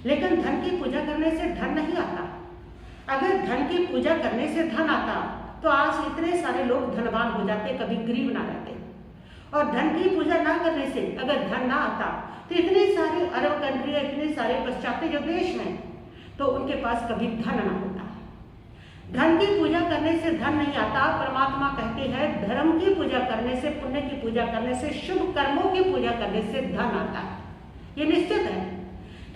लेकिन धन की पूजा करने से धन नहीं आता। अगर धन की पूजा करने से धन आता तो आज इतने सारे लोग धनवान हो जाते, कभी गरीब ना रहते। और धन की पूजा ना करने से अगर धन ना आता तो इतने सारे अरब कंट्री, इतने सारे पश्चात्य जो देश हैं, तो उनके पास कभी धन ना होता। धन की पूजा करने से धन नहीं आता। परमात्मा कहते हैं धर्म की पूजा करने से, पुण्य की पूजा करने से, शुभ कर्मों की पूजा करने से धन आता है। ये निश्चित है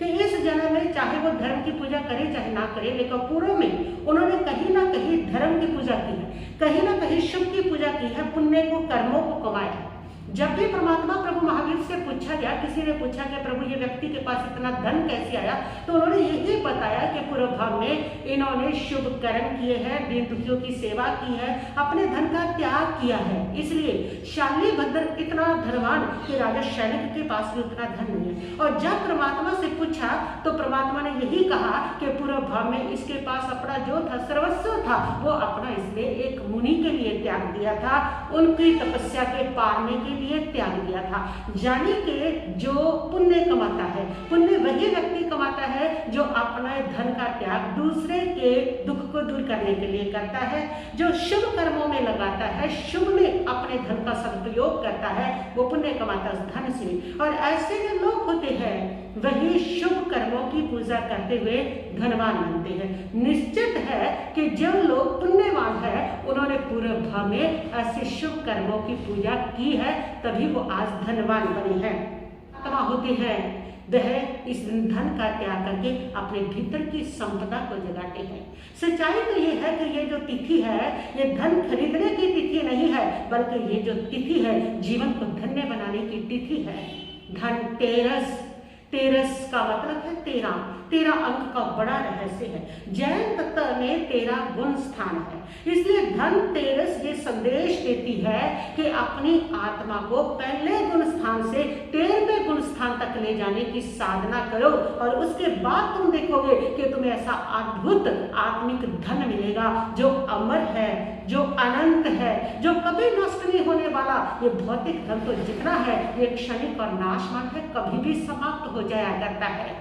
कि इस जन्म में चाहे वो धर्म की पूजा करे चाहे ना करे, लेकिन पूर्व में उन्होंने कहीं ना कहीं धर्म की पूजा की है, कहीं ना कहीं शुभ की पूजा की है, पुण्य को, कर्मों को कमाया है। जब भी परमात्मा प्रभु महावीर से पूछा गया, किसी ने पूछा कि प्रभु ये व्यक्ति के पास इतना धन कैसे आया, तो उन्होंने यही बताया कि पूर्व भाव में इन्होंने शुभ कर्म किए हैं, दीन दुखियों की सेवा की है, अपने धन का त्याग किया है। इसलिए शाली भद्र इतना धनवान कि राजा शैलिक के पास भी उतना धन नहीं है। और जब परमात्मा से पूछा तो परमात्मा ने यही कहा कि पूर्व भाव में इसके पास अपना जो था, सर्वस्व था, वो अपना इसने एक मुनि के लिए त्याग दिया था, उनकी तपस्या के पारने के लिए त्याग दिया था। जानी के जो पुण्य कमाता है, पुण्य वही व्यक्ति कमाता है जो अपने धन का त्याग दूसरे के दुख को दूर करने के लिए करता है, जो शुभ कर्मों में लगाता है, शुभ में अपने धन का सदुपयोग करता है, वो पुण्य कमाता है धन से। और ऐसे जो लोग होते हैं वही शुभ कर्मों की पूजा करते हुए धनवान बनते हैं। निश्चित है कि जो लोग पुण्यवान है उन्होंने पूर्व भाव में ऐसे शुभ कर्मों की पूजा की है, तभी वो आज धनवान बने हैं। आत्मा होते हैं वह इस धन का त्याग करके अपने भीतर की संपदा को जगाते हैं। सच्चाई तो ये है कि ये जो तिथि है ये धन खरीदने की तिथि नहीं है, बल्कि ये जो तिथि है जीवन को धन्य बनाने की तिथि है। धनतेरस, तेरस का मतलब है 13, 13 अंक का बड़ा रहस्य है। जैन तत्व में 13 गुण स्थान है, इसलिए धनतेरस ये संदेश देती है कि अपनी आत्मा को पहले गुण स्थान से 13वें गुण स्थान तक ले जाने की साधना करो, और उसके बाद तुम देखोगे कि तुम्हें ऐसा अद्भुत आत्मिक धन मिलेगा जो अमर है, जो अनंत है, जो कभी नष्ट नहीं होने वाला। ये भौतिक धन तो जितना है ये क्षणिक और नाशवान है, कभी भी समाप्त हो जाया करता है।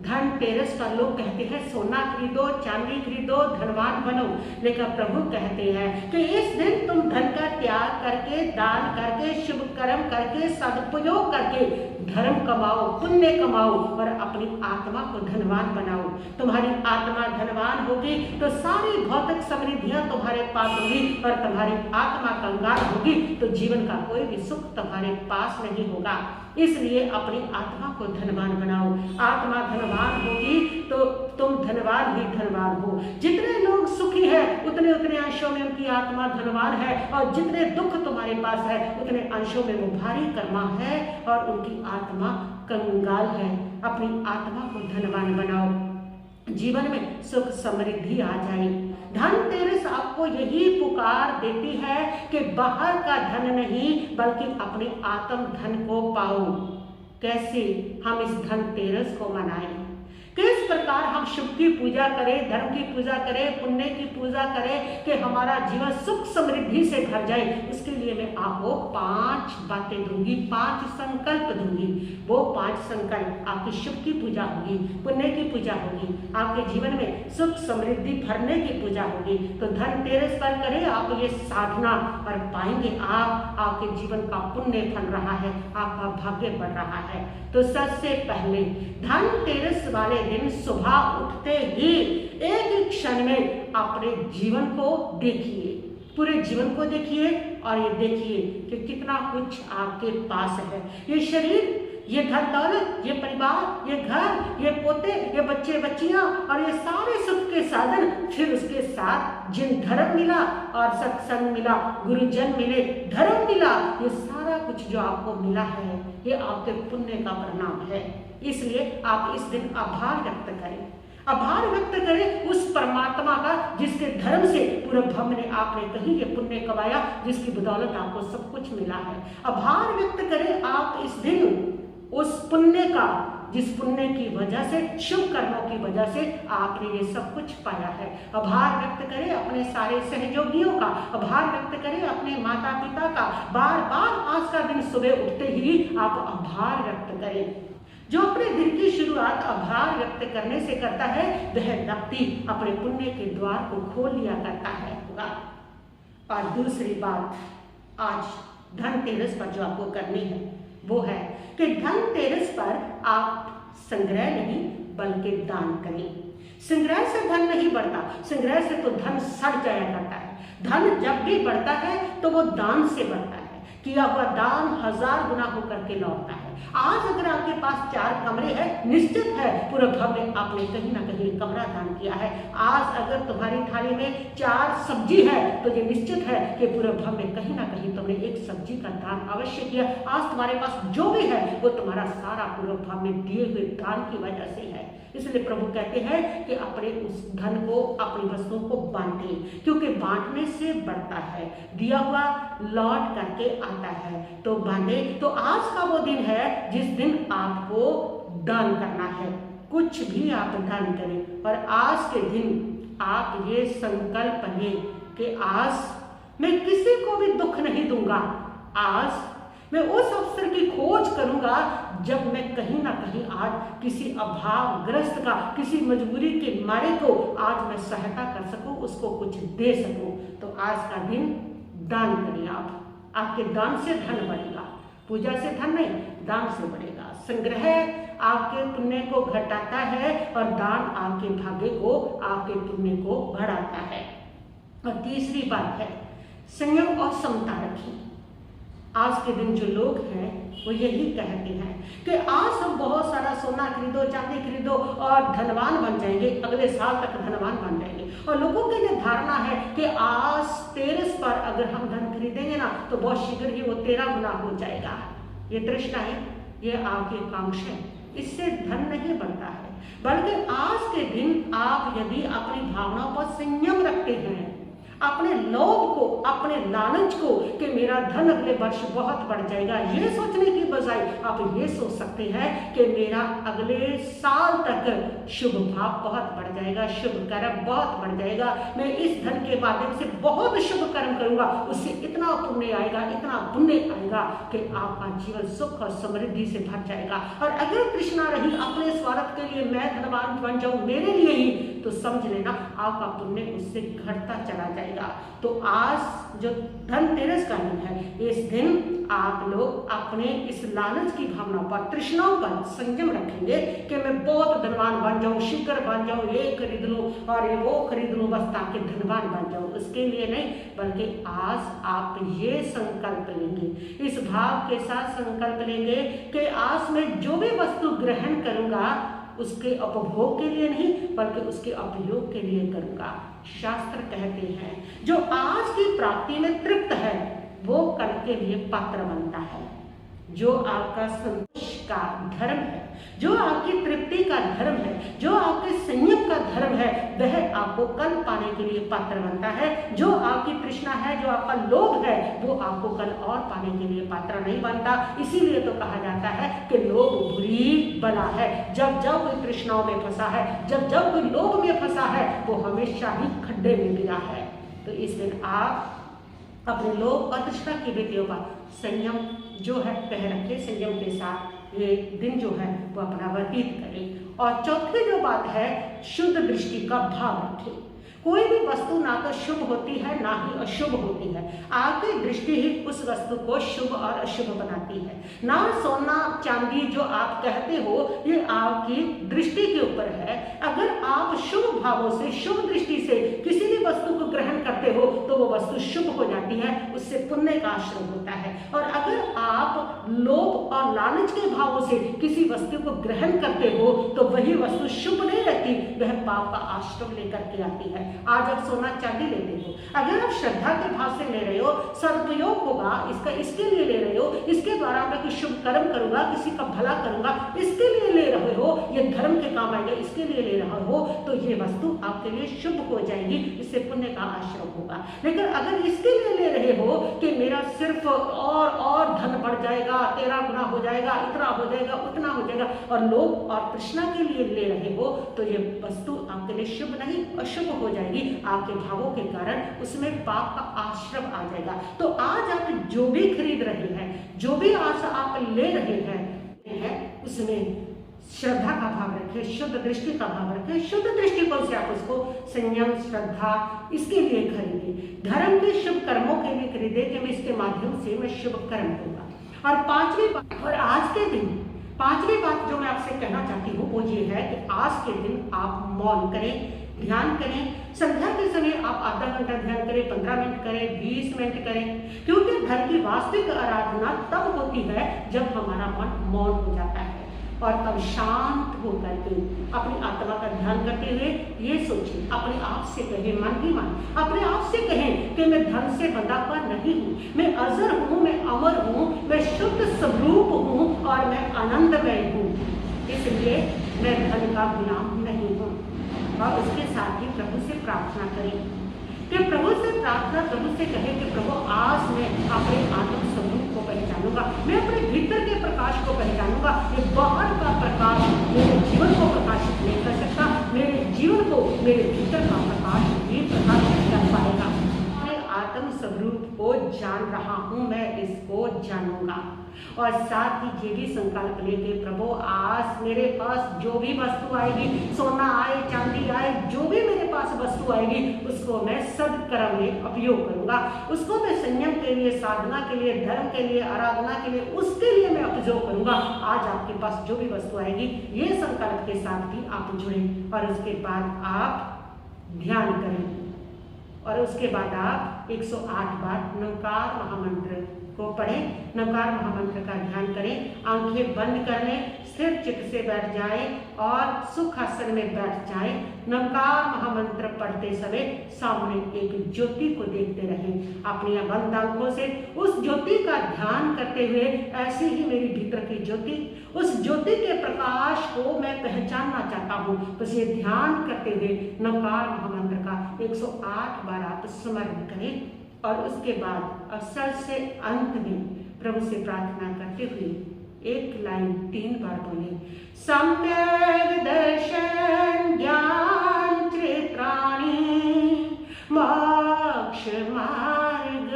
धनतेरस का लोग कहते हैं सोना खरीदो, चांदी खरीदो, धनवान बनो, लेकिन प्रभु कहते हैं कि इस दिन तुम धन का त्याग करके, दान करके, शुभ कर्म करके, सदुपयोग करके धर्म कमाओ, पुण्य कमाओ और अपनी आत्मा को धनवान बनाओ। तुम्हारी आत्मा धनवान होगी तो सारी भौतिक समृद्धियां तुम्हारे पास होगी, और तुम्हारी आत्मा कंगाल होगी तो जीवन का कोई भी सुख तुम्हारे पास नहीं होगा। इसलिए अपनी आत्मा को धनवान बनाओ। आत्मा धनवान होगी तो तुम धनवान ही धनवान हो। जितने लोग सुखी हैं उतने उतने अंशों में उनकी आत्मा धनवान है, और जितने दुख तुम्हारे पास है उतने अंशों में वो भारी कर्मा है और उनकी आत्मा कंगाल है। अपनी आत्मा को धनवान बनाओ, जीवन में सुख समृद्धि आ जाए। धनतेरस आपको यही पुकार देती है कि बाहर का धन नहीं बल्कि अपने आत्म धन को पाओ। कैसे हम इस धनतेरस को मनाएं, किस प्रकार हम शुभ की पूजा करें, धर्म की पूजा करें, पुण्य की पूजा करें कि हमारा जीवन सुख समृद्धि से भर जाए। उसके लिए मैं आपको 5 बातें दूंगी, 5 संकल्प दूंगी। वो 5 संकल्प आपकी शुभ की पूजा होगी, पुण्य की पूजा होगी, आपके जीवन में सुख समृद्धि भरने की पूजा होगी। तो धनतेरस पर करें आप ये साधना और पाएंगे आप, आपके जीवन का पुण्य फल रहा है, आपका भाग्य बढ़ रहा है। तो सबसे पहले धनतेरस वाले दिन सुबह उठते ही एक ही क्षण में अपने जीवन को देखिए, पूरे जीवन को देखिए और ये देखिए कि कितना कुछ आपके पास है। ये शरीर, ये धन दौलत, ये परिवार, ये घर, ये पोते, ये बच्चे बच्चियां और ये सारे सुख के साधन, फिर उसके साथ जिन धर्म मिला और सत्संग मिला, गुरुजन मिले, धर्म मिला, ये सारा कुछ जो आपको मिला है ये आपके पुण्य का परिणाम है। इसलिए आप इस दिन आभार व्यक्त करें, आभार व्यक्त करें उस परमात्मा का जिसके धर्म से पूरे ब्रह्म ने आपने कहीं ये पुण्य कमाया, जिसकी बदौलत आपको सब कुछ मिला है। आभार व्यक्त करें आप इस दिन उस पुण्य का जिस पुण्य की वजह से, शुभ कर्मों की वजह से आपने ये सब कुछ पाया है। आभार व्यक्त करें अपने सारे सहयोगियों का, आभार व्यक्त करें अपने माता पिता का। बार बार आज का दिन सुबह उठते ही आप आभार व्यक्त करें। जो अपने दिन की शुरुआत आभार व्यक्त करने से करता है, वह व्यक्ति अपने पुण्य के द्वार को खोल लिया करता है होगा। और दूसरी बात आज धनतेरस पर जो आपको करनी है वो है कि धनतेरस पर आप संग्रह नहीं बल्कि दान करें। संग्रह से धन नहीं बढ़ता, संग्रह से तो धन सड़ जाया करता है। धन जब भी बढ़ता है तो वो दान से बढ़ता है। किया हुआ दान 1000 गुना होकर के लौटता है। आज अगर आपके पास 4 कमरे हैं, निश्चित है पूरे भव्य आपने कहीं ना कहीं कमरा दान किया है। आज अगर तुम्हारी थाली में 4 सब्जी है तो ये निश्चित है कि पूरे भव्य कहीं ना कहीं तुमने एक सब्जी का दान अवश्य किया। आज तुम्हारे पास जो भी है वो तुम्हारा सारा पूरे भव्य दिए हुए दान की वजह से है। इसलिए प्रभु कहते हैं कि अपने उस धन को, अपनी वस्तुओं को बांटें, क्योंकि बांटने से बढ़ता है, दिया हुआ लौट करके आता है। तो बांटे। तो आज का वो दिन है जिस दिन आपको दान करना है। कुछ भी आप दान करें और आज के दिन आप ये संकल्प लें कि आज मैं किसी को भी दुख नहीं दूंगा। आज मैं उस अवसर की खोज करूंगा जब मैं कहीं ना कहीं आज किसी अभावग्रस्त का, किसी मजबूरी के मारे को आज मैं सहायता कर सकूं, उसको कुछ दे सकूं। तो आज का दिन दान करिए। आप, आपके दान से धन बढ़ेगा। पूजा से धन नहीं, दान से बढ़ेगा। संग्रह आपके पुण्य को घटाता है और दान आपके भाग्य को, आपके पुण्य को बढ़ाता है। और तीसरी बात है, संयम और समता रखिए। आज के दिन जो लोग हैं वो यही कहते हैं कि आज हम बहुत सारा सोना खरीदो, चांदी खरीदो और धनवान बन जाएंगे, अगले साल तक धनवान बन जाएंगे। और लोगों की ये धारणा है कि आज तेरस पर अगर हम धन खरीदेंगे ना तो बहुत शीघ्र ही वो 13 गुना हो जाएगा। ये तृष्णा है, ये आपकी आकांक्षा है, इससे धन नहीं बढ़ता है। बल्कि आज के दिन आप यदि अपनी भावनाओं पर संयम रखते हैं, अपने लोभ को, अपने लालच को कि मेरा धन अगले वर्ष बहुत बढ़ जाएगा, ये सोचने की बजाय आप ये सोच सकते हैं कि मेरा अगले साल तक शुभ भाव बहुत बढ़ जाएगा, शुभ कर्म बहुत बढ़ जाएगा, मैं इस धन के माध्यम से बहुत शुभ कर्म करूंगा, उससे इतना पुण्य आएगा, इतना पुण्य आएगा कि आपका जीवन सुख और समृद्धि से भर जाएगा। और अगर तृष्णा रही अपने स्वार्थ के लिए, मैं धनवान बन जाऊं मेरे लिए ही, तो समझ लेना आपका पुण्य उससे घटता चला जाएगा। तो आज जो धनतेरस का दिन है, इस दिन आप लोग अपने इस लालच की भावना पर, तृष्णाओं पर संयम रखेंगे कि मैं बहुत धनवान बन जाऊं, शीघ्र बन जाऊं, ये खरीद लूं और ये वो खरीद लूं बस ताकि धनवान बन जाऊं। उसके लिए नहीं, बल्कि आज आप ये संकल्प लेंगे, इस भाव के साथ संकल्प लेंगे कि आज मैं जो भी वस्तु ग्रहण करूंगा उसके उपभोग के लिए नहीं बल्कि उसके उपयोग के लिए करूंगा। शास्त्र कहते हैं जो आज की प्राप्ति में तृप्त है वो कल के लिए पात्र बनता है। जो आपका संतोष का धर्म है, जो आपकी तृप्ति का धर्म है, जो आपके संयम का धर्म है, वह आपको कल पाने के लिए पात्र बनता है। जो आपकी तृष्णा है, जो आपका लोभ है, वो आपको कल और पाने के लिए पात्र नहीं बनता। इसीलिए तो कहा जाता है कि लोभ बुरी बला है। जब जब कोई तृष्णाओं में फंसा है, जब जब कोई लोभ में फंसा है, वो हमेशा ही खड्डे में गिरा है। तो इस दिन आप अपने लोभ और तृष्णा की वृत्तियों का संयम जो है कह रखे, संयम के साथ ये दिन जो है वो अपना व्यतीत करें। और चौथी जो बात है, शुद्ध दृष्टि का भाव रखें। कोई भी वस्तु ना तो शुभ होती है ना ही अशुभ होती है। आपकी दृष्टि ही उस वस्तु को शुभ और अशुभ बनाती है। ना सोना चांदी जो आप कहते हो ये आपकी दृष्टि के ऊपर है। अगर आप शुभ भावों से, शुभ दृष्टि से किसी भी वस्तु को ग्रहण करते हो तो वो वस्तु शुभ हो जाती है, उससे पुण्य का आश्रय होता है। और अगर आप लोभ और लालच के भावों से किसी वस्तु को ग्रहण करते हो तो वही वस्तु शुभ नहीं रहती, वह पाप का आश्रम लेकर के आती है। आज आप सोना चांदी लेते हो, अगर आप श्रद्धा के भाव से ले रहे हो, सदुपयोग होगा इसका, इसके लिए ले रहे हो, इसके द्वारा मैं कुछ शुभ कर्म करूंगा, किसी का भला करूंगा, इसके लिए ले रहे हो, ये धर्म के काम आएगा, इसके लिए ले रहे हो, तो ये वस्तु आपके लिए शुभ हो जाएगी, इससे पुण्य का आश्रम होगा। लेकिन अगर इसके लिए ले रहे हो कि मेरा सिर्फ और धन बढ़ जाएगा, 13 गुना हो जाएगा, इतना हो जाएगा, उतना हो जाएगा, और लोभ और तृष्णा के लिए ले रहे हो, तो ये वस्तु आपके लिए शुभ नहीं अशुभ हो जाएगी। आपके भावों के कारण उसमें पाप का आश्रम आ जाएगा। तो आज आप जो भी खरीद रहे हैं, जो भी आज आप ले रहे हैं, उसमें श्रद्धा का भाव रखें, शुद्ध दृष्टि का भाव रखें। शुद्ध दृष्टिकोण से आप उसको संयम, श्रद्धा इसके लिए खरीदे, धर्म के शुभ कर्मों के लिए खरीदे कि मैं इसके माध्यम से मैं शुभ कर्म दूंगा। और पांचवी बात, और आज के दिन पांचवी बात जो मैं आपसे कहना चाहती हूँ वो ये है कि आज के दिन आप मौन करें, ध्यान करें। संध्या के समय आप आधा घंटा ध्यान करें, 15 मिनट करें, 20 मिनट करें, क्योंकि धन की वास्तविक आराधना तब होती है जब हमारा मन मौन हो जाता है और तब शांत होकर के अपनी आत्मा का ध्यान करते हुए ये सोचें, अपने आप से कहें, मन ही मन अपने आप से कहें कि मैं धन से बंधा हुआ नहीं हूँ, मैं अजर हूँ, मैं अमर हूँ, मैं शुद्ध स्वरूप हूँ और मैं आनंदमय हूँ, इसलिए मैं धन का गुलाम नहीं हूँ। और उसके साथ ही प्रभु से प्रार्थना करें कि प्रभु से प्रार्थना, प्रभु से कहें कि प्रभु आज मैं अपने आत्म स्वरूप को पहचानूंगा, मैं अपने भीतर के प्रकाश को पहचानूंगा। ये बाहर का प्रकाश मेरे जीवन को प्रकाशित नहीं कर सकता, मेरे जीवन को मेरे भीतर का प्रकाश ही प्रकाशित कर पाएगा। मैं आत्म स्वरूप को जान रहा हूँ, मैं इसको जानूंगा। और साथ ही ये भी संकल्प लेके प्रभु आज मेरे पास जो भी वस्तु आएगी, सोना आए, चांदी आए, जो भी मेरे पास वस्तु आएगी उसको मैं सदकर्म में उपयोग करूंगा, उसको मैं संयम के लिए, साधना के लिए, धर्म के लिए, आराधना के लिए, उसके लिए मैं उपयोग करूंगा। आज आपके पास जो भी वस्तु आएगी, ये संकल्प के साथ भी आप जुड़ें और उसके बाद आप ध्यान करें और उसके बाद आप 108 बार नमकार महामंत्र को पढ़ें। नमकार महामंत्र का ध्यान करें, आंखें बंद कर लें, स्थिर चित्त से बैठ जाएं और सुखासन में बैठ जाएं। नमकार महामंत्र पढ़ते समय सामने एक ज्योति को देखते रहें, अपनी बंद आंखों से उस ज्योति का ध्यान करते हुए ऐसे ही मेरी भीतर की ज्योति, उस ज्योति के प्रकाश को मैं पहचानना चाहता हूँ। बस ये ध्यान करते हुए नमकार महामंत्र का 108 बार आप स्मरण करें और उसके बाद अवसर से अंत में प्रभु से प्रार्थना करते हुए एक लाइन 3 बार बोले, सम्यक दर्शन ज्ञान त्रित्राणी मोक्ष मार्ग,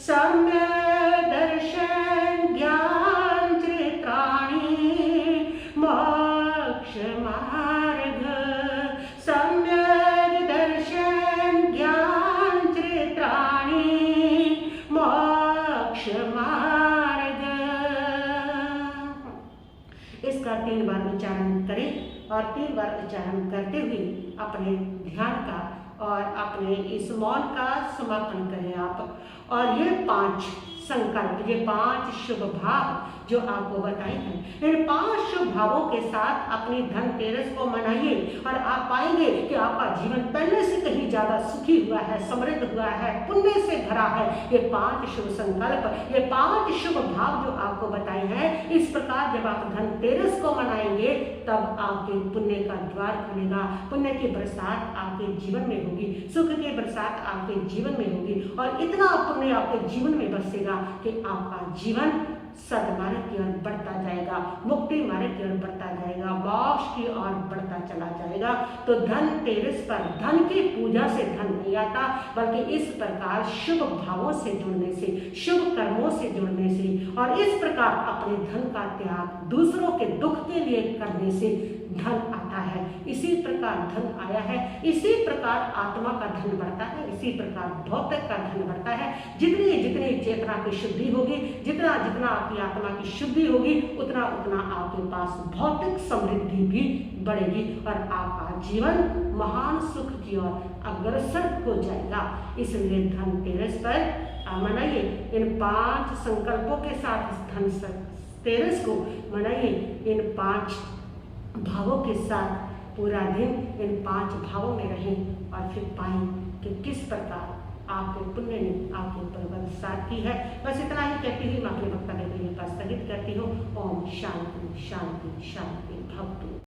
सम्यक दर्शन ज्ञान त्रित्राणी मोक्ष मार्ग, सम्यक दर्शन ज्ञान त्रित्राणी मोक्ष मार्ग। इसका 3 बार उच्चारण करें और 3 बार उच्चारण करते हुए अपने ध्यान का और अपने इस मौन का समापन करें आप। और ये 5 संकल्प, ये 5 शुभ भाव जो आपको बताए हैं, इन 5 शुभ भावों के साथ अपनी धनतेरस को मनाइए और आप पाएंगे कि आपका जीवन पहले से कहीं ज्यादा सुखी हुआ है, समृद्ध हुआ है, पुण्य से भरा है। ये 5 शुभ संकल्प, ये 5 शुभ भाव जो आपको बताए हैं, इस प्रकार जब आप धनतेरस को मनाएंगे तब आपके पुण्य का द्वार खुलेगा, पुण्य की बरसात आपके जीवन में होगी, सुख की बरसात आपके जीवन में होगी और इतना पुण्य आपके जीवन में बरसेगा कि आपका जीवन सदमार्ग की ओर बढ़ता जाएगा, मुक्ति मार्ग की ओर बढ़ता जाएगा, मोक्ष की ओर बढ़ता चला जाएगा। तो धनतेरस पर धन की पूजा से धन नहीं आता, बल्कि इस प्रकार शुभ भावों से जुड़ने से, शुभ कर्मों से जुड़ने से और इस प्रकार अपने धन का त्याग दूसरों के दुख के लिए करने से धन आता है। इसी प्रकार धन आया है, इसी प्रकार आत्मा का धन बढ़ता है, इसी प्रकार भौतिक का धन बढ़ता है। जितनी जितनी चेतना की शुद्धि होगी, जितना जितना आपकी आत्मा की शुद्धि होगी, उतना उतना आपके पास भौतिक समृद्धि भी बढ़ेगी और आपका जीवन महान सुख की ओर अग्रसर हो जाएगा। इसलिए धनतेरस पर मनाइए, इन 5 संकल्पों के साथ धनतेरस को मनाइए, इन 5 भावों के साथ पूरा दिन इन 5 भावों में रहें और फिर पाएं कि किस प्रकार आपके पुण्य ने आपके ऊपर बरसात की है। बस इतना ही कहती हुई मैं अपने वक्तव्य के लिए स्थगित करती हूँ। ओम शांति शांति शांति भवतु।